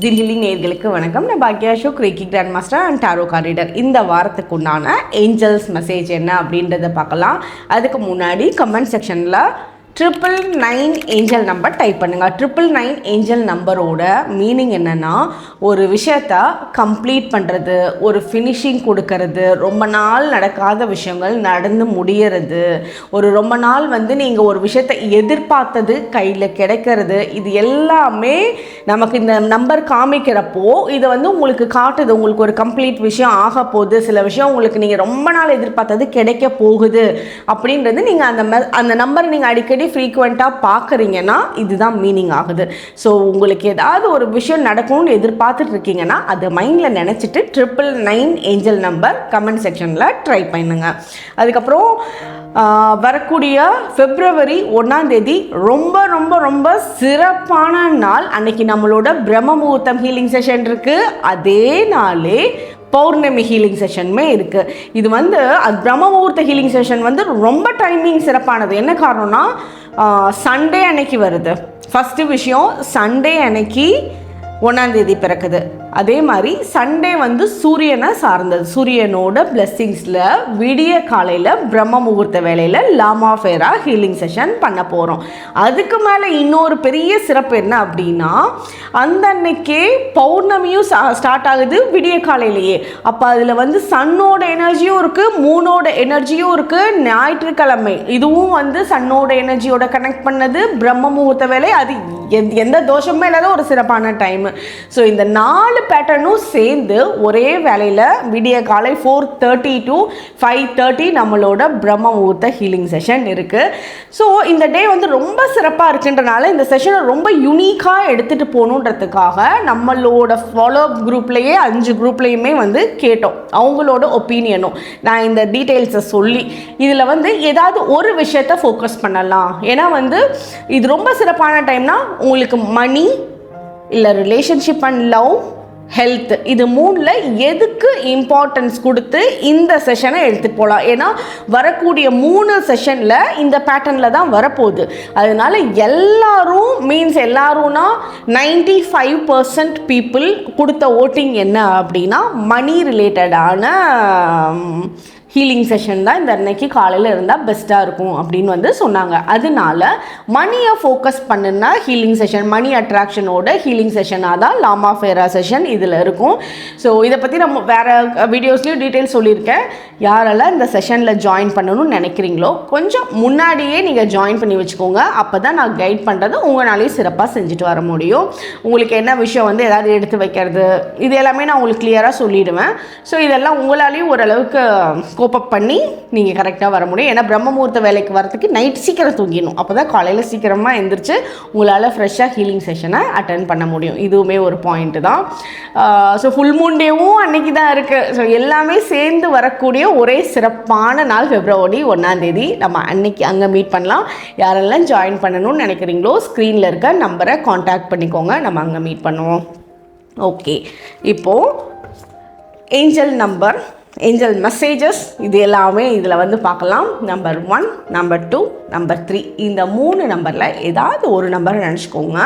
தின் healing நேயர்களுக்கு வணக்கம். நான் பாக்யா Ashok, reiki grand master and tarot card reader. இந்த வாரத்துக்கு உண்டான ஏஞ்சல்ஸ் மெசேஜ் என்ன அப்படின்றத பார்க்கலாம். அதுக்கு முன்னாடி கமெண்ட் செக்ஷனில் 999 ஏஞ்சல் நம்பர் டைப் பண்ணுங்கள். 999 ஏஞ்சல் நம்பரோட மீனிங் என்னென்னா, ஒரு விஷயத்த கம்ப்ளீட் பண்ணுறது, ஒரு ஃபினிஷிங் கொடுக்கறது, ரொம்ப நாள் நடக்காத விஷயங்கள் நடந்து முடியறது, ஒரு ரொம்ப நாள் நீங்கள் ஒரு விஷயத்தை எதிர்பார்த்தது கையில் கிடைக்கிறது, இது எல்லாமே நமக்கு இந்த நம்பர் காமிக்கிறப்போ இதை உங்களுக்கு காட்டுது. உங்களுக்கு ஒரு கம்ப்ளீட் விஷயம் ஆக போகுது, சில விஷயம் உங்களுக்கு நீங்கள் ரொம்ப நாள் எதிர்பார்த்தது கிடைக்க போகுது அப்படின்றது நீங்கள் அந்த நம்பரை நீங்கள் அடிக்கடி ஃப்ரீக்வெண்ட்டாக பார்க்குறீங்கன்னா இதுதான் மீனிங் ஆகுது. ஸோ உங்களுக்கு ஏதாவது ஒரு விஷயம் நடக்கணும்னு எதிர்பார்த்துட்டு இருக்கீங்கன்னா அதை மைண்டில் நினச்சிட்டு 999 ஏஞ்சல் நம்பர் கமெண்ட் செக்ஷனில் ட்ரை பண்ணுங்க. அதுக்கப்புறம் வரக்கூடிய February 1 ரொம்ப ரொம்ப ரொம்ப சிறப்பான நாள். அன்னைக்கு நம்மளோட பிரம்ம முகூர்த்தம் ஹீலிங் செஷன் இருக்குது. அதே நாளே பௌர்ணமி ஹீலிங் செஷனுமே இருக்குது. இது அது பிரம்ம முகூர்த்த ஹீலிங் செஷன் ரொம்ப டைமிங் சிறப்பானது. என்ன காரணம்னா, சண்டே அன்னைக்கு வருது. ஃபஸ்ட்டு விஷயம், சண்டே அன்னைக்கு 1 பிறக்குது. அதே மாதிரி சண்டே சூரியனை சார்ந்தது. சூரியனோட பிளெஸ்ஸிங்ஸில் விடிய காலையில் பிரம்ம முகூர்த்த வேலையில் லாமா ஃபேரா ஹீலிங் செஷன் பண்ண போகிறோம். அதுக்கு மேலே இன்னொரு பெரிய சிறப்பு என்ன அப்படின்னா, அந்த அன்னைக்கே பௌர்ணமியும் ஸ்டார்ட் ஆகுது விடிய காலையிலேயே. அப்போ அதில் சன்னோட எனர்ஜியும் இருக்குது, மூனோட எனர்ஜியும் இருக்குது. ஞாயிற்றுக்கிழமை இதுவும் சன்னோட எனர்ஜியோட கனெக்ட் பண்ணது, பிரம்ம முகூர்த்த வேலை, அது எந்த தோஷமே இல்லாத ஒரு சிறப்பான டைமு. ஸோ இந்த 4 பேட்டர்னும் சேர்ந்து ஒரே வேலையில் விடிய காலை 4:30 to 5:30 நம்மளோட பிரம்ம முகூர்த்த ஹீலிங் செஷன் இருக்குது. ஸோ இந்த டே ரொம்ப சிறப்பாக இருக்குன்றனால இந்த செஷனை ரொம்ப யூனிக்காக எடுத்துகிட்டு போகணுன்றதுக்காக நம்மளோட ஃபாலோ அப் குரூப்லேயே 5 குரூப்லேயுமே கேட்டோம் அவங்களோட ஒப்பீனியனும். நான் இந்த டீட்டெயில்ஸை சொல்லி இதில் ஏதாவது ஒரு விஷயத்தை ஃபோக்கஸ் பண்ணலாம். ஏன்னா இது ரொம்ப சிறப்பான டைம்னா உங்களுக்கு மணி இல்லை ரிலேஷன்ஷிப் அண்ட் லவ், ஹெல்த், இது 3ல் எதுக்கு இம்பார்ட்டன்ஸ் கொடுத்து இந்த செஷனை எடுத்துகிட்டு போகலாம். ஏன்னா வரக்கூடிய 3 செஷனில் இந்த பேட்டர்னில் தான் வரப்போகுது. அதனால எல்லாரும்னா 95% பீப்புள் கொடுத்த ஓட்டிங் என்ன அப்படின்னா, மணி ரிலேட்டடான ஹீலிங் செஷன் தான் இந்த அன்னைக்கு காலையில் இருந்தால் பெஸ்ட்டாக இருக்கும் அப்படின்னு சொன்னாங்க. அதனால மணியை ஃபோக்கஸ் பண்ணுன்னா ஹீலிங் செஷன், மணி அட்ராக்ஷனோட ஹீலிங் செஷனாக தான் லாமா ஃபேரா செஷன் இதில் இருக்கும். ஸோ இதை பற்றி நம்ம வேறு வீடியோஸ்லேயும் டீட்டெயில்ஸ் சொல்லியிருக்கேன். யாரெல்லாம் இந்த செஷனில் ஜாயின் பண்ணணும்னு நினைக்கிறீங்களோ கொஞ்சம் முன்னாடியே நீங்கள் ஜாயின் பண்ணி வச்சுக்கோங்க. அப்போ தான் நான் கைட் பண்ணுறது உங்களாலேயும் சிறப்பாக செஞ்சுட்டு வர முடியும். உங்களுக்கு என்ன விஷயம் ஏதாவது எடுத்து வைக்கிறது, இது எல்லாமே நான் உங்களுக்கு கிளியராக சொல்லிவிடுவேன். ஸோ இதெல்லாம் உங்களாலேயும் ஓரளவுக்கு கோப்பப் பண்ணி நீங்கள் கரெக்டாக வர முடியும். ஏன்னா பிரம்ம முகூர்த்த வேலைக்கு வரத்துக்கு நைட் சீக்கிரம் தூங்கிடணும். அப்போ தான் காலையில் சீக்கிரமாக எழுந்திரிச்சு உங்களால் ஃப்ரெஷ்ஷாக ஹீலிங் செஷனை அட்டென்ட் பண்ண முடியும். இதுவுமே ஒரு பாயிண்ட்டு தான். ஸோ ஃபுல் மூன் டேவும் அன்றைக்கி தான் இருக்குது. ஸோ எல்லாமே சேர்ந்து வரக்கூடிய ஒரே சிறப்பான நாள் February 1 நம்ம அன்னைக்கு அங்கே மீட் பண்ணலாம். யாரெல்லாம் ஜாயின் பண்ணணும்னு நினைக்கிறீங்களோ ஸ்க்ரீனில் இருக்க நம்பரை காண்டாக்ட் பண்ணிக்கோங்க, நம்ம அங்கே மீட் பண்ணுவோம். ஓகே, இப்போது ஏஞ்சல் நம்பர், ஏஞ்சல் மெசேஜஸ் இது எல்லாமே இதில் பார்க்கலாம். நம்பர் 1, நம்பர் 2, நம்பர் 3, இந்த 3 நம்பரில் ஏதாவது ஒரு நம்பரை நினச்சிக்கோங்க.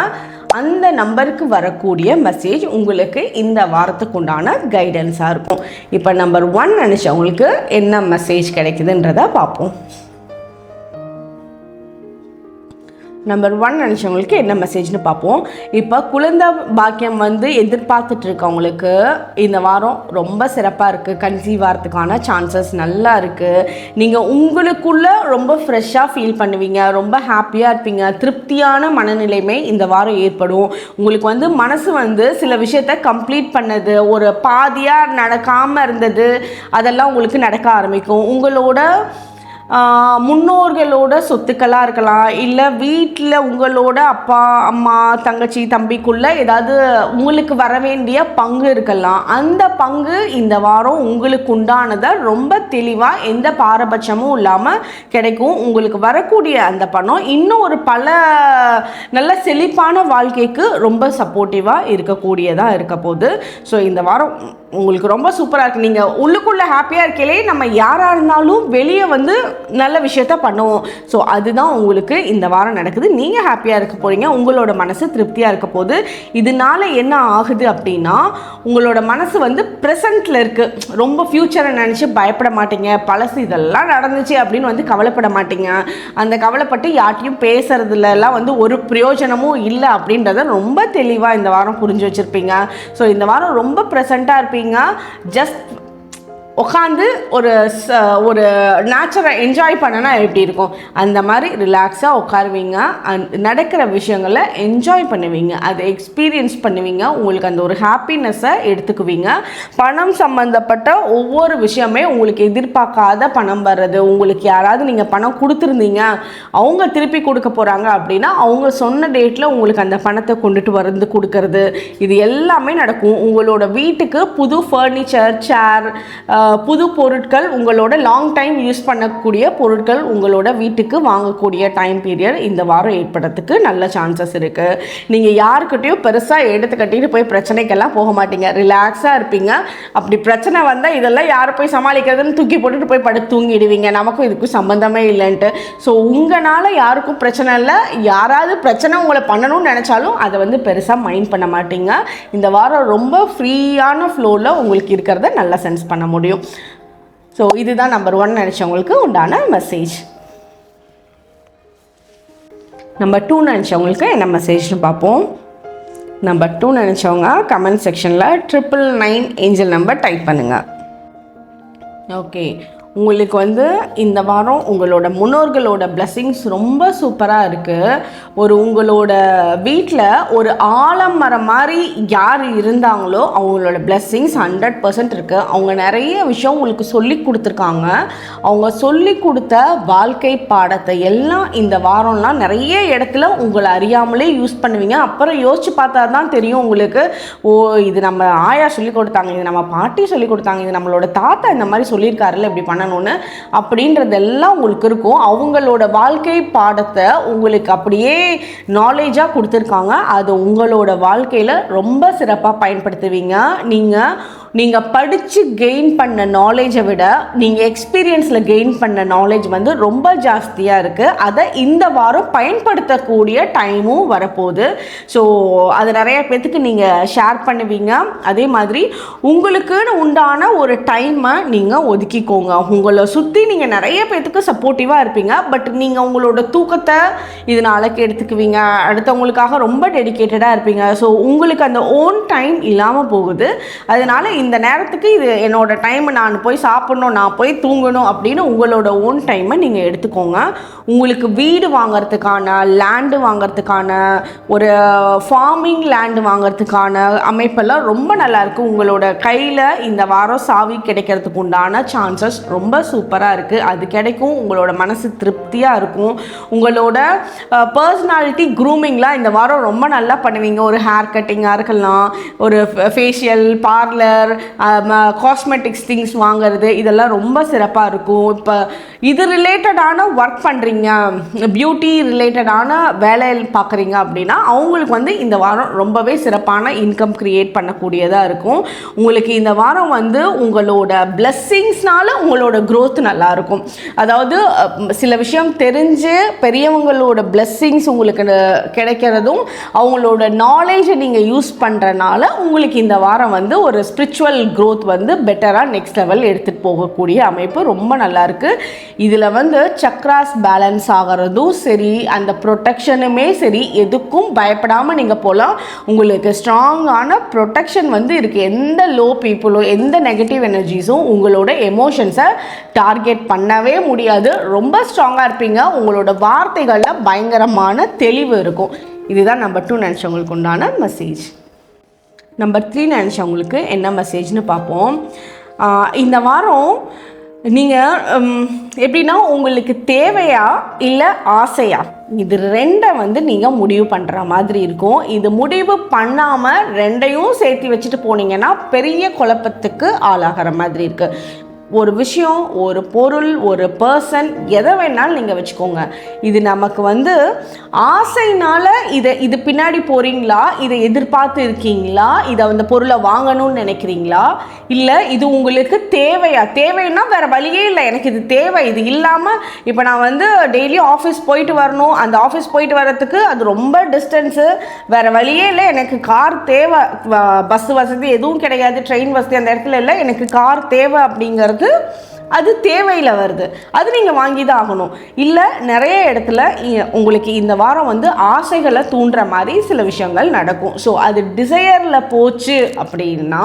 அந்த நம்பருக்கு வரக்கூடிய மெசேஜ் உங்களுக்கு இந்த வாரத்துக்கு உண்டான கைடன்ஸாக இருக்கும். இப்போ நம்பர் 1 நினச்சவங்களுக்கு என்ன மெசேஜ் கிடைக்குதுன்றதை பார்ப்போம். நம்பர் 1 நினச்சவங்களுக்கு என்ன மெசேஜ்னு பார்ப்போம். இப்போ குழந்தை பாக்கியம் எதிர்பார்த்துட்டு இருக்கவங்களுக்கு இந்த வாரம் ரொம்ப சிறப்பாக இருக்குது. கன்சீவ் ஆகிறதுக்கான சான்சஸ் நல்லா இருக்குது. நீங்கள் உங்களுக்குள்ளே ரொம்ப ஃப்ரெஷ்ஷாக ஃபீல் பண்ணுவீங்க, ரொம்ப ஹாப்பியாக இருப்பீங்க, திருப்தியான மனநிலைமை இந்த வாரம் ஏற்படும். உங்களுக்கு மனசு சில விஷயத்தை கம்ப்ளீட் பண்ணது, ஒரு பாதியாக நடக்காமல் இருந்தது, அதெல்லாம் உங்களுக்கு நடக்க ஆரம்பிக்கும். உங்களோட முன்னோர்களோட சொத்துக்களாக இருக்கலாம், இல்லை வீட்டில் உங்களோட அப்பா அம்மா தங்கச்சி தம்பிக்குள்ளே ஏதாவது உங்களுக்கு வர வேண்டிய பங்கு இருக்கலாம். அந்த பங்கு இந்த வாரம் உங்களுக்கு உண்டானதை ரொம்ப தெளிவாக எந்த பாரபட்சமும் இல்லாமல் கிடைக்கும். உங்களுக்கு வரக்கூடிய அந்த பணம் இன்னும் ஒரு நல்ல செழிப்பான வாழ்க்கைக்கு ரொம்ப சப்போர்ட்டிவாக இருக்கக்கூடியதாக இருக்க போகுது. ஸோ இந்த வாரம் உங்களுக்கு ரொம்ப சூப்பராக இருக்குது. நீங்கள் உள்ளுக்குள்ளே ஹாப்பியாக இருக்கலே நம்ம யாராக இருந்தாலும் வெளியே வந்து நல்ல விஷயத்த பண்ணுவோம். ஸோ அதுதான் உங்களுக்கு இந்த வாரம் நடக்குது. நீங்கள் ஹாப்பியாக இருக்க போகிறீங்க, உங்களோட மனசு திருப்தியாக இருக்க போகுது. இதனால என்ன ஆகுது அப்படின்னா, உங்களோட மனசு வந்து ப்ரெசண்ட்டில் இருக்குது. ரொம்ப ஃப்யூச்சரை நினச்சி பயப்பட மாட்டீங்க. பழசு இதெல்லாம் நடந்துச்சு அப்படின்னு வந்து கவலைப்பட மாட்டீங்க. அந்த கவலைப்பட்டு யார்ட்டையும் பேசுறதுலலாம் வந்து ஒரு பிரயோஜனமும் இல்லை அப்படின்றத ரொம்ப தெளிவாக இந்த வாரம் புரிஞ்சு வச்சுருப்பீங்க. ஸோ இந்த வாரம் ரொம்ப ப்ரெசண்ட்டாக இருப்பீங்க. ஜஸ்ட் உட்காந்து ஒரு நேச்சரை என்ஜாய் பண்ணனா எப்படி இருக்கும், அந்த மாதிரி ரிலாக்ஸாக உட்காருவீங்க. நடக்கிற விஷயங்களை என்ஜாய் பண்ணுவீங்க, அதை எக்ஸ்பீரியன்ஸ் பண்ணுவீங்க. உங்களுக்கு அந்த ஒரு ஹாப்பினஸ்ஸை எடுத்துக்குவீங்க. பணம் சம்மந்தப்பட்ட ஒவ்வொரு விஷயமே உங்களுக்கு எதிர்பார்க்காத பணம் வர்றது, உங்களுக்கு யாராவது நீங்கள் பணம் கொடுத்துருந்தீங்க அவங்க திருப்பி கொடுக்க போகிறாங்க அப்படின்னா அவங்க சொன்ன டேட்டில் உங்களுக்கு அந்த பணத்தை கொண்டுட்டு வந்து கொடுக்கறது, இது எல்லாமே நடக்கும். உங்களோட வீட்டுக்கு புது ஃபர்னிச்சர், சேர், புது பொருட்கள், உங்களோட லாங் டைம் யூஸ் பண்ணக்கூடிய பொருட்கள் உங்களோட வீட்டுக்கு வாங்கக்கூடிய டைம் பீரியட் இந்த வாரம் ஏற்படுறதுக்கு நல்ல சான்சஸ் இருக்குது. நீங்கள் யாருக்கிட்டையும் பெருசாக எடுத்து கட்டிட்டு போய் பிரச்சனைக்கெல்லாம் போக மாட்டீங்க, ரிலாக்ஸாக இருப்பீங்க. அப்படி பிரச்சனை வந்தால் இதெல்லாம் யாரை போய் சமாளிக்கிறதுன்னு தூக்கி போட்டுட்டு போய் படுத்து தூங்கிடுவீங்க, நமக்கும் இதுக்கும் சம்மந்தமே இல்லைன்ட்டு. ஸோ உங்களால் யாருக்கும் பிரச்சனை இல்லை. யாராவது பிரச்சனை உங்களை பண்ணணும்னு நினச்சாலும் அதை வந்து பெருசாக மைண்ட் பண்ண மாட்டீங்க. இந்த வாரம் ரொம்ப ஃப்ரீயான ஃப்ளோவில் உங்களுக்கு இருக்கிறத நல்லா சென்ஸ் பண்ண முடியும். ஸோ இதுதான் நம்பர் 1 நினச்சவங்களுக்கு உண்டான மெசேஜ். நம்பர் 2 நினச்சவங்களுக்கு என்ன மெசேஜ்னு பார்ப்போம். நம்பர் 2 நினச்சவங்க கமெண்ட் செக்ஷனில் 999 ஏஞ்சல் நம்பர் டைப் பண்ணுங்கள். ஓகே, உங்களுக்கு வந்து இந்த வாரம் உங்களோட முன்னோர்களோட பிளெஸ்ஸிங்ஸ் ரொம்ப சூப்பராக இருக்குது. உங்களோட வீட்டில் ஒரு ஆலமரம் மாதிரி யார் இருந்தாங்களோ அவங்களோட பிளெஸ்ஸிங்ஸ் 100% இருக்குது. அவங்க நிறைய விஷயம் உங்களுக்கு சொல்லி கொடுத்துருக்காங்க. அவங்க சொல்லி கொடுத்த வாழ்க்கை பாடத்தை எல்லாம் இந்த வாரம்லாம் நிறைய இடத்துல உங்களை அறியாமலே யூஸ் பண்ணுவீங்க. அப்புறம் யோசிச்சு பார்த்தா தான் தெரியும் உங்களுக்கு, ஓ இது நம்ம ஆயா சொல்லி கொடுத்தாங்க, இது நம்ம பாட்டி சொல்லி கொடுத்தாங்க, இது நம்மளோட தாத்தா இந்த மாதிரி சொல்லியிருக்காருல்ல இப்படி பண்ணணும்னு, அப்படின்றதெல்லாம் உங்களுக்கு இருக்கும். அவங்களோட வாழ்க்கை பாடத்தை உங்களுக்கு அப்படியே நாலேஜாக கொடுத்துருக்காங்க. அது உங்களோட வாழ்க்கையில் ரொம்ப சிறப்பாக பயன்படுத்துவீங்க. நீங்கள் படித்து கெயின் பண்ண நாலேஜை விட நீங்கள் எக்ஸ்பீரியன்ஸில் கெயின் பண்ண நாலேஜ் வந்து ரொம்ப ஜாஸ்தியாக இருக்குது. அதை இந்த வாரம் பயன்படுத்தக்கூடிய டைமும் வரப்போகுது. ஸோ அது நிறைய பேர்த்துக்கு நீங்கள் ஷேர் பண்ணுவீங்க. அதே மாதிரி உங்களுக்குன்னு உண்டான ஒரு டைமை நீங்கள் ஒதுக்கிக்கோங்க. உங்களை சுற்றி நீங்கள் நிறைய பேர்த்துக்கு சப்போர்ட்டிவாக இருப்பீங்க. பட் நீங்கள் உங்களோட தூக்கத்தை இதனால எடுத்துக்குவீங்க. அடுத்தவங்களுக்காக ரொம்ப டெடிக்கேட்டடாக இருப்பீங்க. ஸோ உங்களுக்கு அந்த ஓன் டைம் இல்லாமல் போகுது. அதனால் இந்த நேரத்துக்கு இது என்னோட டைம், நான் போய் சாப்பிடணும், நான் போய் தூங்கணும் அப்படின்னு உங்களோட ஓன் டைமை நீங்கள் எடுத்துக்கோங்க. உங்களுக்கு வீடு வாங்கிறதுக்கான, லேண்டு வாங்கிறதுக்கான, ஒரு ஃபார்மிங் லேண்டு வாங்கிறதுக்கான அமைப்பெல்லாம் ரொம்ப நல்லாயிருக்கு. உங்களோட கையில் இந்த வாரம் சாவி கிடைக்கிறதுக்கு உண்டான சான்சஸ் ரொம்ப சூப்பராக இருக்குது. அது கிடைக்கும். உங்களோட மனசு திருப்தியாக இருக்கும். உங்களோட பர்சனாலிட்டி க்ரூமிங்லாம் இந்த வாரம் ரொம்ப நல்லா பண்ணுவீங்க. ஒரு ஹேர் கட்டிங்காக இருக்கலாம், ஒரு ஃபேஷியல், பார்லர், காஸ்மெட்டிக்ஸ் திங்ஸ் வாங்கிறது, இதெல்லாம் ரொம்ப சிறப்பாக இருக்கும். இப்போ இது ரிலேட்டடான ஒர்க் பண்ணுறீங்க, பியூட்டி ரிலேட்டடான வேலை பார்க்குறீங்க அப்படின்னா அவங்களுக்கு வந்து இந்த வாரம் ரொம்பவே சிறப்பான இன்கம் க்ரியேட் பண்ணக்கூடியதாக இருக்கும். உங்களுக்கு இந்த வாரம் வந்து உங்களோட பிளெஸ்ஸிங்ஸ்னால உங்களோட க்ரோத் நல்லாயிருக்கும். அதாவது சில விஷயம் தெரிஞ்சு பெரியவங்களோட பிளெஸ்ஸிங்ஸ் உங்களுக்கு கிடைக்கிறதும், அவங்களோட நாலேஜை நீங்கள் யூஸ் பண்ணுறனால உங்களுக்கு இந்த வாரம் வந்து ஒரு ஸ்பிரிச்சுவல் க்ரோத் வந்து பெட்டராக நெக்ஸ்ட் லெவல் எடுத்துகிட்டு போகக்கூடிய அமைப்பு ரொம்ப நல்லாயிருக்கு. இதில் வந்து சக்ராஸ் பேலன்ஸ் ஆகிறதும் சரி, அந்த ப்ரொடெக்ஷனுமே சரி, எதுக்கும் பயப்படாமல் நீங்கள் போகலாம். உங்களுக்கு ஸ்ட்ராங்கான ப்ரொடெக்ஷன் வந்து இருக்குது. எந்த லோ பீப்புளோ, எந்த நெகட்டிவ் எனர்ஜிஸும் உங்களோட எமோஷன்ஸை டார்கெட் பண்ணவே முடியாது. ரொம்ப ஸ்ட்ராங்காக இருப்பீங்க. உங்களோட வார்த்தைகளில் பயங்கரமான தெளிவு இருக்கும். இதுதான் நம்பர் 2 நினச்சவங்களுக்கு உண்டான மெசேஜ். நம்பர் 3 நினச்சவங்களுக்கு என்ன மெசேஜ்னு பார்ப்போம். இந்த வாரம் நீங்கள் எப்படின்னா, உங்களுக்கு தேவையா இல்லை ஆசையா, இது 2 வந்து நீங்கள் முடிவு பண்ணுற மாதிரி இருக்கும். இது முடிவு பண்ணாமல் 2ஐயும் சேர்த்து வச்சுட்டு போனீங்கன்னா பெரிய குழப்பத்துக்கு ஆளாகிற மாதிரி இருக்குது. ஒரு விஷயம், ஒரு பொருள், ஒரு பர்சன், எதை வேணாலும் நீங்கள் வச்சுக்கோங்க. இது நமக்கு வந்து ஆசைனால இது பின்னாடி போகிறீங்களா, இதை எதிர்பார்த்து இருக்கீங்களா, இதை அந்த பொருளை வாங்கணும்னு நினைக்கிறீங்களா, இல்லை இது உங்களுக்கு தேவைன்னா வேறு வழியே இல்லை, எனக்கு இது தேவை, இது இல்லாமல் இப்போ நான் வந்து டெய்லி ஆஃபீஸ் போயிட்டு வரணும், அந்த ஆஃபீஸ் போயிட்டு வர்றதுக்கு அது ரொம்ப டிஸ்டன்ஸு, வேறு வழியே இல்லை, எனக்கு கார் தேவை, பஸ் வசதி எதுவும் கிடையாது, ட்ரெயின் வசதி அந்த இடத்துல இல்லை, எனக்கு கார் தேவை அப்படிங்கிறது அது தேவையில் வருது, அது நீங்கள் வாங்கி தான் ஆகணும். இல்லை நிறைய இடத்துல உங்களுக்கு இந்த வாரம் வந்து ஆசைகளை தூண்டுற மாதிரி சில விஷயங்கள் நடக்கும். ஸோ அது டிசையரில் போச்சு அப்படின்னா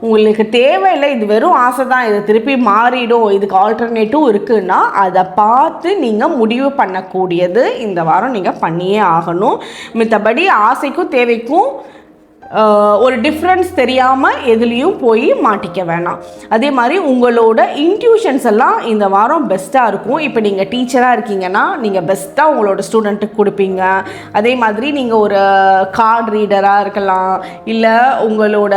உங்களுக்கு தேவையில்லை, இது வெறும் ஆசை தான், இது திருப்பி மாறிடும், இதுக்கு ஆல்டர்னேட்டிவ் இருக்குன்னா அதை பார்த்து நீங்கள் முடிவு பண்ணக்கூடியது இந்த வாரம் நீங்கள் பண்ணியே ஆகணும். மற்றபடி ஆசைக்கும் தேவைக்கும் ஒரு டிஃப்ரென்ஸ் தெரியாமல் எதுலேயும் போய் மாட்டிக்க வேணாம். அதே மாதிரி உங்களோட இன்ட்யூஷன்ஸ் எல்லாம் இந்த வாரம் பெஸ்ட்டாக இருக்கும். இப்போ நீங்கள் டீச்சராக இருக்கீங்கன்னா நீங்கள் பெஸ்ட்டாக உங்களோட ஸ்டூடெண்ட்டுக்கு கொடுப்பீங்க. அதே மாதிரி நீங்கள் ஒரு கார்டு ரீடராக இருக்கலாம், இல்லை உங்களோட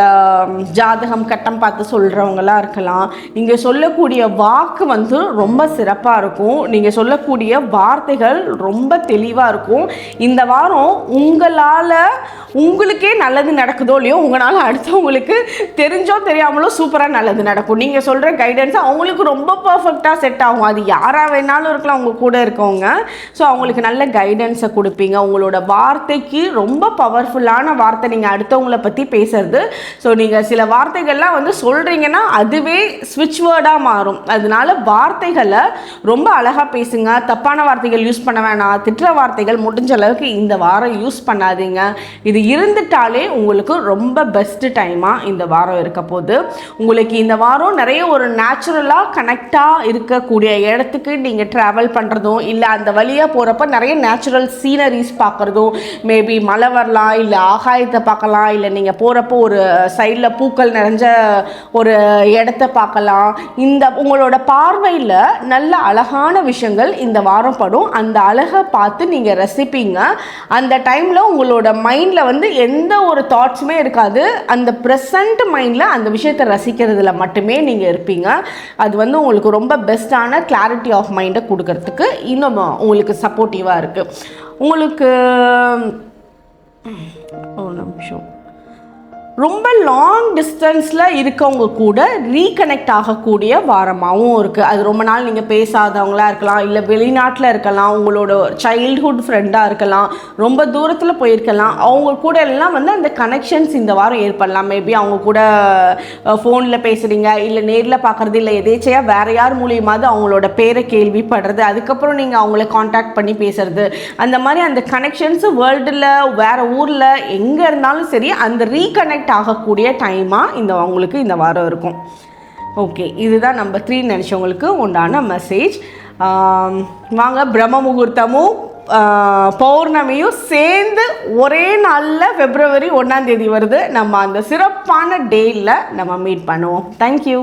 ஜாதகம் கட்டம் பார்த்து சொல்கிறவங்களாக இருக்கலாம். நீங்கள் சொல்லக்கூடிய வாக்கு வந்து ரொம்ப சிறப்பாக இருக்கும், நீங்கள் சொல்லக்கூடிய வார்த்தைகள் ரொம்ப தெளிவாக இருக்கும். இந்த வாரம் உங்களுக்கே நல்லது நடக்குதோ இல்லையோ, உங்களால் அடுத்தவங்களுக்கு தெரிஞ்சோ தெரியாமலோ சூப்பராக நல்லது நடக்கும். நீங்கள் சொல்கிற கைடன்ஸ் அவங்களுக்கு ரொம்ப பர்ஃபெக்டாக செட் ஆகும். அது யாராக வேணாலும் இருக்கலாம் அவங்க கூட இருக்கவங்க. ஸோ அவங்களுக்கு நல்ல கைடன்ஸை கொடுப்பீங்க. உங்களோட வார்த்தைக்கு ரொம்ப பவர்ஃபுல்லான வார்த்தை நீங்கள் அடுத்தவங்கள பற்றி பேசுறது. ஸோ நீங்கள் சில வார்த்தைகள்லாம் வந்து சொல்கிறீங்கன்னா அதுவே ஸ்விட்ச் வேர்டாக மாறும். அதனால வார்த்தைகளை ரொம்ப அழகாக பேசுங்க. தப்பான வார்த்தைகள் யூஸ் பண்ண வேணாம், திட்டுற வார்த்தைகள் முடிஞ்ச அளவுக்கு இந்த வாரம் யூஸ் பண்ணாதீங்க. இது இருந்துட்டாலே உங்களுக்கு ரொம்ப பெஸ்ட் டைமாக இந்த வாரம் இருக்க போது. உங்களுக்கு இந்த வாரம் நிறைய ஒரு நேச்சுரலாக கனெக்டாக இருக்கக்கூடிய இடத்துக்கு நீங்கள் ட்ராவல் பண்ணுறதும், இல்லை அந்த வழியாக போகிறப்ப நிறைய நேச்சுரல் சீனரிஸ் பார்க்குறதும், மேபி மழை வரலாம், இல்லை ஆகாயத்தை பார்க்கலாம், இல்லை நீங்கள் போகிறப்போ ஒரு சைடில் பூக்கள் நிறைஞ்ச ஒரு இடத்த பார்க்கலாம். இந்த உங்களோட பார்வையில் நல்ல அழகான விஷயங்கள் இந்த வாரம் படும். அந்த அழகை பார்த்து நீங்கள் ரசிப்பீங்க. அந்த டைமில் உங்களோட மைண்டில் வந்து எந்த ஒரு தாட்ஸுமே இருக்காது. அந்த ப்ரெசண்ட் மைண்டில் அந்த விஷயத்தை ரசிக்கிறதுல மட்டுமே நீங்கள் இருப்பீங்க. அது வந்து உங்களுக்கு ரொம்ப பெஸ்ட்டான கிளாரிட்டி ஆஃப் மைண்டை கொடுக்கறதுக்கு இன்னும் உங்களுக்கு சப்போர்ட்டிவாக இருக்குது. உங்களுக்கு ஒரு நிமிஷம், ரொம்ப லாங் டிஸ்டன்ஸில் இருக்கவங்க கூட ரீகனெக்ட் ஆகக்கூடிய வாரமாகவும் இருக்குது. அது ரொம்ப நாள் நீங்கள் பேசாதவங்களாக இருக்கலாம், இல்லை வெளிநாட்டில் இருக்கலாம், உங்களோட சைல்ட்ஹுட் ஃப்ரெண்டாக இருக்கலாம், ரொம்ப தூரத்தில் போயிருக்கலாம். அவங்க கூட எல்லாம் வந்து அந்த கனெக்ஷன்ஸ் இந்த வாரம் ஏற்படலாம். மேபி அவங்க கூட ஃபோனில் பேசுகிறீங்க, இல்லை நேரில் பார்க்குறது, இல்லை எதேச்சையாக வேறு யார் மூலியமாவது அவங்களோட பேரை கேள்விப்படுறது, அதுக்கப்புறம் நீங்கள் அவங்கள காண்டாக்ட் பண்ணி பேசுறது, அந்த மாதிரி அந்த கனெக்ஷன்ஸு வேர்ல்டில் வேறு ஊரில் எங்கே இருந்தாலும் சரி அந்த ரீகனெக்ட் ஆகக்கூடிய டைமாக உங்களுக்கு இந்த வாரம் இருக்கும். ஓகே, இதுதான் நம்பர் 3 நினச்சவங்களுக்கு உண்டான மெசேஜ். வாங்க, பிரம்ம முகூர்த்தமும் பௌர்ணமியும் சேர்ந்து ஒரே நாளில் February 1 வருது. நம்ம அந்த சிறப்பான டேயில் நம்ம மீட் பண்ணுவோம். தேங்க்யூ.